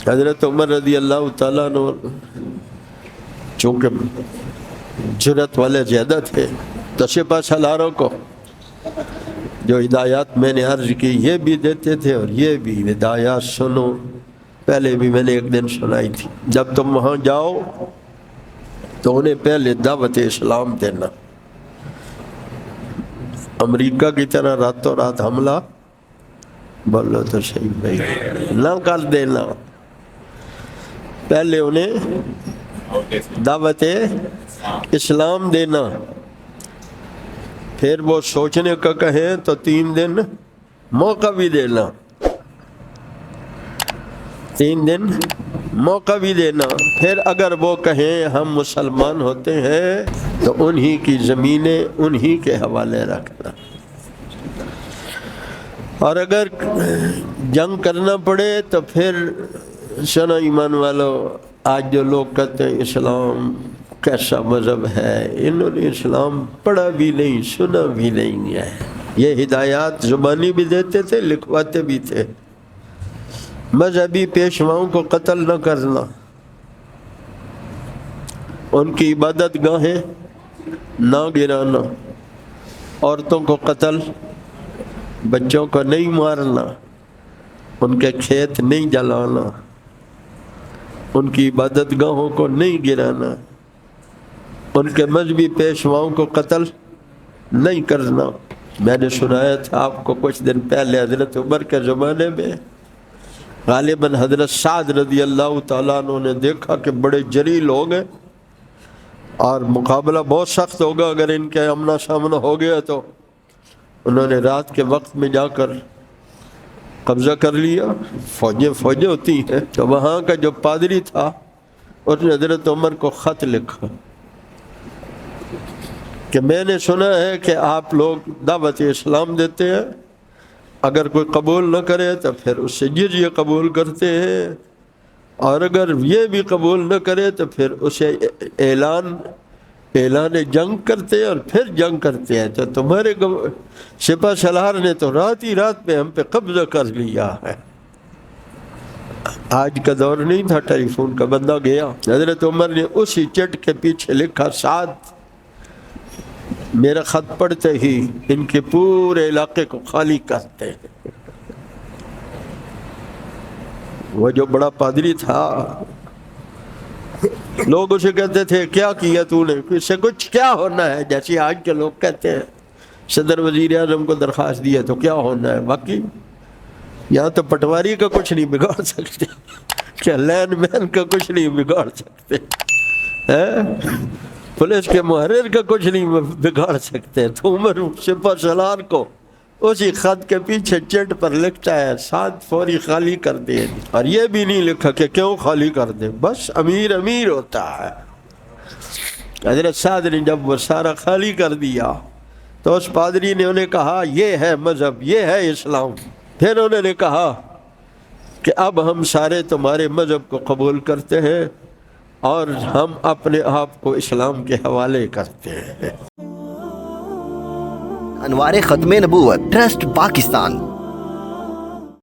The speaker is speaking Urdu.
حضرت عمر رضی اللہ تعالیٰ عنہ چونکہ جرت والے زیادہ تھے تو سپہ سالاروں کو جو ہدایات میں نے عرض کی یہ بھی دیتے تھے اور یہ بھی ہدایات سنو. پہلے بھی میں نے ایک دن سنائی تھی. جب تم وہاں جاؤ تو انہیں پہلے دعوت اسلام دینا. امریکہ کی طرح راتوں رات حملہ بولو تو صحیح بھائی نہ کر دینا. پہلے انہیں دعوت اسلام دینا. پھر وہ سوچنے کا کہیں تو 3 دن موقع بھی دینا. 3 دن موقع بھی دینا. پھر اگر وہ کہیں ہم مسلمان ہوتے ہیں تو انہی کی زمینیں انہی کے حوالے رکھنا. اور اگر جنگ کرنا پڑے تو پھر سنا ایمان والو آج جو لوگ کہتے ہیں اسلام کیسا مذہب ہے، انہوں نے اسلام پڑھا بھی نہیں سنا بھی نہیں ہے. یہ ہدایات زبانی بھی دیتے تھے لکھواتے بھی تھے. مذہبی پیشواؤں کو قتل نہ کرنا، ان کی عبادت گاہیں نہ گرانا، عورتوں کو قتل، بچوں کو نہیں مارنا، ان کے کھیت نہیں جلانا، ان کی عبادت گاہوں کو نہیں گرانا، ان کے مذہبی پیشواؤں کو قتل نہیں کرنا. میں نے سنایا تھا آپ کو کچھ دن پہلے حضرت عمر کے زمانے میں غالباً حضرت سعد رضی اللہ تعالیٰ عنہ نے دیکھا کہ بڑے جری لوگ ہیں اور مقابلہ بہت سخت ہوگا اگر ان کے آمنا سامنا ہو گیا. تو انہوں نے رات کے وقت میں جا کر قبضہ کر لیا. فوجیں ہوتی ہیں. تو وہاں کا جو پادری تھا اس نے حضرت عمر کو خط لکھا کہ میں نے سنا ہے کہ آپ لوگ دعوت اسلام دیتے ہیں، اگر کوئی قبول نہ کرے تو پھر اس سے جزیہ قبول کرتے ہیں، اور اگر یہ بھی قبول نہ کرے تو پھر اسے اعلان جنگ کرتے ہیں اور پھر جنگ کرتے ہیں. تو تمہارے سپہ سالار نے تو رات ہی رات میں ہم پہ قبضہ کر لیا ہے. آج کا دور نہیں تھا ٹیلی فون کا. بندہ گیا، حضرت عمر نے اسی چٹ کے پیچھے لکھا سعد میرا خط پڑھتے ہی ان کے پورے علاقے کو خالی کرتے ہیں. وہ جو بڑا پادری تھا لوگ اسے کہتے تھے کیا کیا تو نے، اس سے کچھ کیا ہونا ہے، جیسے آج کے لوگ کہتے ہیں صدر وزیر اعظم کو درخواست دی ہے تو کیا ہونا ہے. باقی یہاں تو پٹواری کا کچھ نہیں بگاڑ سکتے، کیا لین مین کا کچھ نہیں بگاڑ سکتے، پولیس کے محرر کا کچھ نہیں بگاڑ سکتے. تو عمر سپہ سالار کو اسی خط کے پیچھے چٹ پر لکھتا ہے ساتھ فوری خالی کر دے. اور یہ بھی نہیں لکھا کہ کیوں خالی کر دے، بس امیر ہوتا ہے. حضرت سعد نے جب وہ سارا خالی کر دیا تو اس پادری نے انہیں کہا یہ ہے مذہب، یہ ہے اسلام. پھر انہوں نے کہا کہ اب ہم سارے تمہارے مذہب کو قبول کرتے ہیں اور ہم اپنے آپ کو اسلام کے حوالے کرتے ہیں. انوار ختم نبوت ٹرسٹ پاکستان